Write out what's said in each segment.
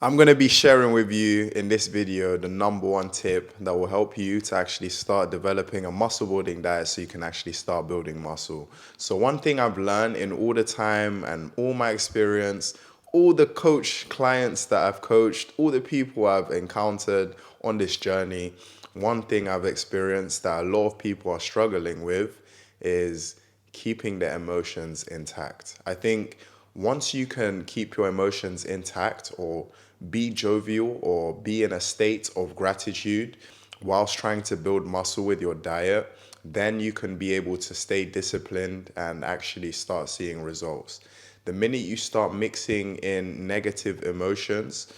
I'm going to be sharing with you in this video the number one tip that will help you to actually start developing a muscle building diet so you can actually start building muscle. So one thing I've learned in all the time and all my experience, all the coach clients that I've coached, all the people I've encountered on this journey, one thing I've experienced that a lot of people are struggling with is keeping their emotions intact. I think once you can keep your emotions intact or be jovial or be in a state of gratitude whilst trying to build muscle with your diet, then you can be able to stay disciplined and actually start seeing results. The minute you start mixing in negative emotions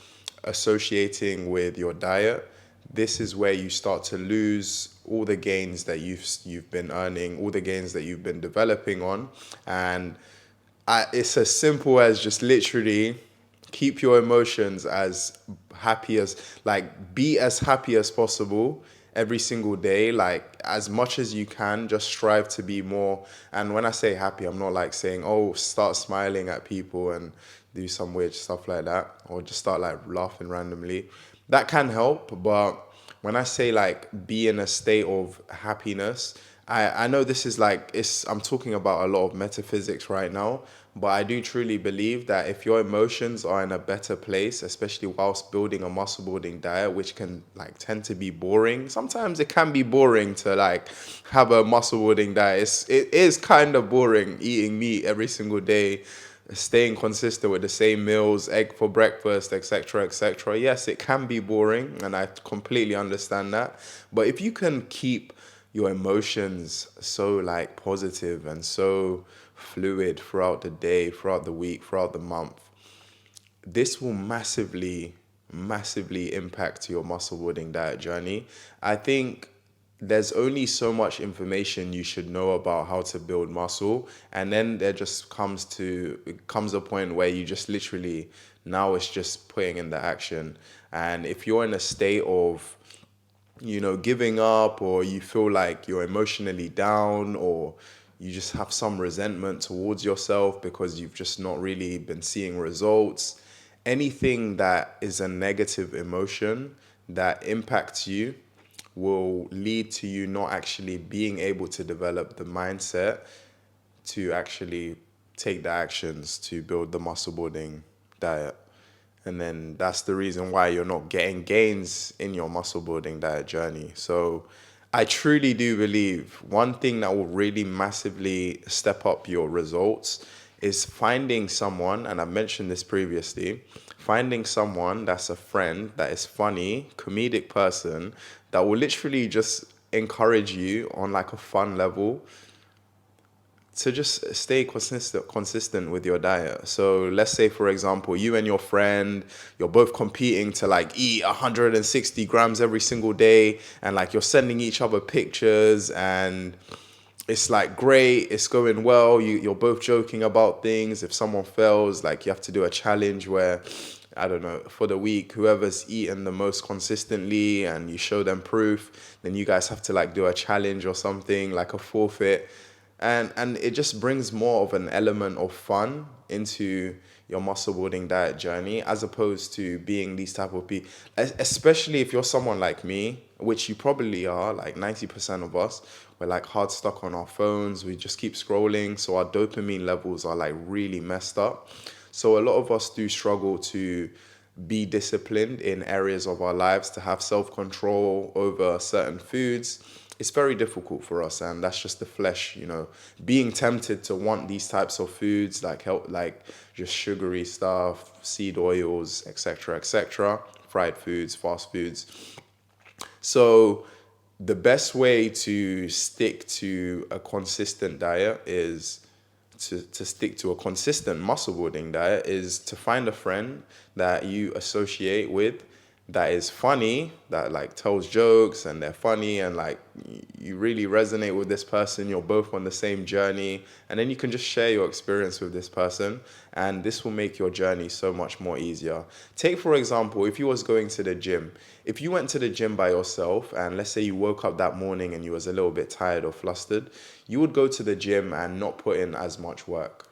associating with your diet, this is where you start to lose all the gains that you've been earning, all the gains that you've been developing on, and it's as simple as just literally keep your emotions as happy as be as happy as possible every single day, like as much as you can. Just strive to be more. And when I say happy, I'm not like saying, oh, start smiling at people and do some weird stuff like that, or just start like laughing randomly. That can help, but when I say like be in a state of happiness, I know this is like I'm talking about a lot of metaphysics right now, but I do truly believe that if your emotions are in a better place, especially whilst building a muscle building diet, which can like tend to be boring. Sometimes it can be boring to like have a muscle building diet. It is kind of boring eating meat every single day, staying consistent with the same meals, egg for breakfast, etc., etc. Yes, it can be boring, and I completely understand that. But if you can keep your emotions so like positive and so fluid throughout the day, throughout the week, throughout the month, this will massively impact your muscle building diet journey. I think there's only so much information you should know about how to build muscle, and then there just comes a point where you just literally, now it's just putting in the action. And if you're in a state of giving up, or you feel like you're emotionally down, or you just have some resentment towards yourself because you've just not really been seeing results, anything that is a negative emotion that impacts you will lead to you not actually being able to develop the mindset to actually take the actions to build the muscle building diet. And then that's the reason why you're not getting gains in your muscle building diet journey. So I truly do believe one thing that will really massively step up your results is finding someone, and I mentioned this previously, finding someone that's a friend, that is funny, comedic person, that will literally just encourage you on like a fun level to just stay consistent with your diet. So let's say, for example, you and your friend, you're both competing to like eat 160 grams every single day, and like you're sending each other pictures, and it's like great, it's going well, you're both joking about things. If someone fails, like you have to do a challenge where, I don't know, for the week, whoever's eaten the most consistently, and you show them proof, then you guys have to like do a challenge or something, like a forfeit. And it just brings more of an element of fun into your muscle building diet journey, as opposed to being these type of people, especially if you're someone like me, which you probably are. Like 90% of us, we're like hard stuck on our phones, we just keep scrolling, so our dopamine levels are like really messed up. So a lot of us do struggle to be disciplined in areas of our lives, to have self-control over certain foods. It's very difficult for us, and that's just the flesh, being tempted to want these types of foods, like help, like just sugary stuff, seed oils, etc., etc., fried foods, fast foods. So the best way to stick to a consistent diet is to stick to a consistent muscle building diet is to find a friend that you associate with, that is funny, that like tells jokes and they're funny, and like you really resonate with this person, you're both on the same journey, and then you can just share your experience with this person, and this will make your journey so much more easier. Take for example, if you was going to the gym, if you went to the gym by yourself, and let's say you woke up that morning and you was a little bit tired or flustered, you would go to the gym and not put in as much work.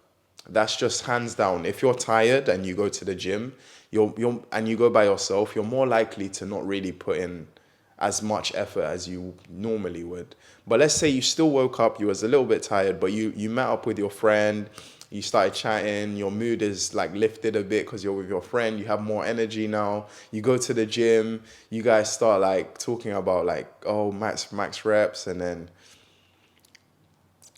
That's just hands down. If you're tired and you go to the gym, and you go by yourself, you're more likely to not really put in as much effort as you normally would. But let's say you still woke up, you was a little bit tired, but you met up with your friend, you started chatting, your mood is like lifted a bit because you're with your friend, you have more energy now. You go to the gym, you guys start like talking about like, oh, max reps, and then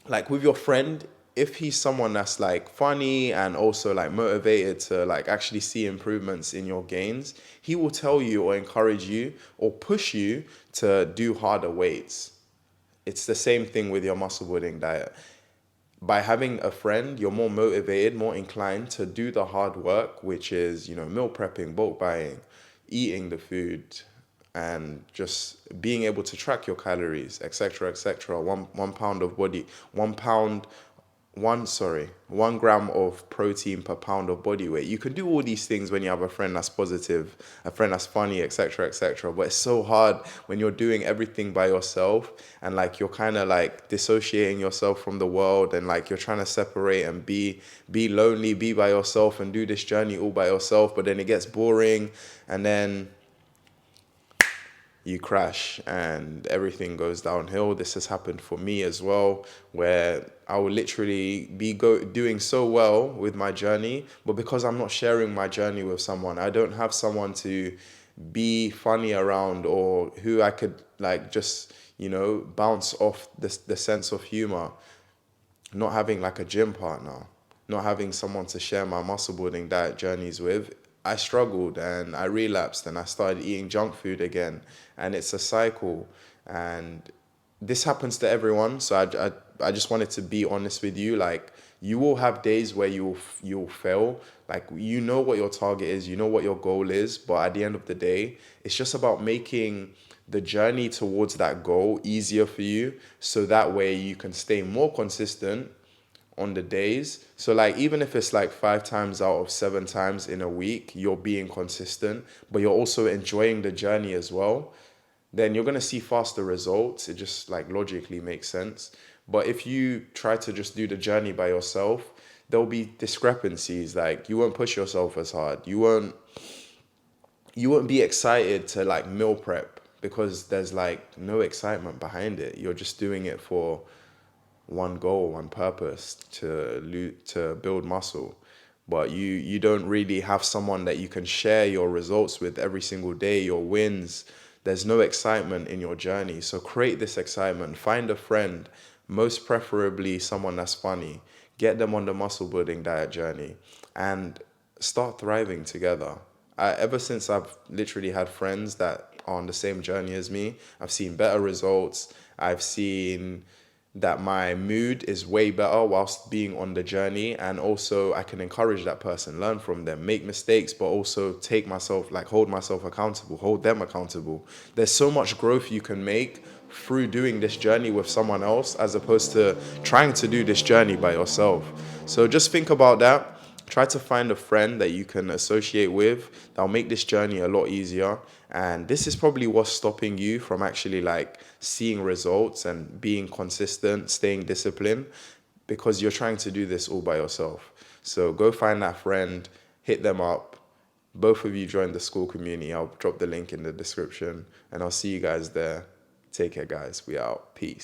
like with your friend, if he's someone that's like funny and also like motivated to like actually see improvements in your gains, he will tell you or encourage you or push you to do harder weights. It's the same thing with your muscle building diet. By having a friend, you're more motivated, more inclined to do the hard work, which is, meal prepping, bulk buying, eating the food, and just being able to track your calories, etc., etc. 1 pound of body, 1 pound, 1 gram of protein per pound of body weight. You can do all these things when you have a friend that's positive, a friend that's funny, etc., etc. But it's so hard when you're doing everything by yourself, and like you're kind of like dissociating yourself from the world, and like you're trying to separate and be lonely, be by yourself, and do this journey all by yourself. But then it gets boring, and then you crash and everything goes downhill. This has happened for me as well, where I will literally be doing so well with my journey, but because I'm not sharing my journey with someone, I don't have someone to be funny around, or who I could like just, bounce off the sense of humor. Not having like a gym partner, not having someone to share my muscle building diet journeys with, I struggled and I relapsed and I started eating junk food again. And it's a cycle. And this happens to everyone. So I just wanted to be honest with you. Like, you will have days where you'll fail. Like, you know what your target is, you know what your goal is. But at the end of the day, it's just about making the journey towards that goal easier for you, so that way you can stay more consistent on the days. So like, even if it's like 5 times out of 7 times in a week, you're being consistent, but you're also enjoying the journey as well, then you're going to see faster results. It just like logically makes sense. But if you try to just do the journey by yourself, there'll be discrepancies. Like, you won't push yourself as hard. You won't be excited to like meal prep, because there's like no excitement behind it. You're just doing it for one goal, one purpose, to build muscle. But you don't really have someone that you can share your results with every single day, your wins. There's no excitement in your journey. So create this excitement. Find a friend, most preferably someone that's funny. Get them on the muscle building diet journey and start thriving together. Ever since I've literally had friends that are on the same journey as me, I've seen better results. I've seen that my mood is way better whilst being on the journey, and also I can encourage that person, learn from them, make mistakes, but also hold myself accountable, hold them accountable. There's so much growth you can make through doing this journey with someone else, as opposed to trying to do this journey by yourself. So just think about that. Try to find a friend that you can associate with that'll make this journey a lot easier. And this is probably what's stopping you from actually like seeing results and being consistent, staying disciplined, because you're trying to do this all by yourself. So go find that friend, hit them up. Both of you join the school community. I'll drop the link in the description, and I'll see you guys there. Take care, guys. We out. Peace.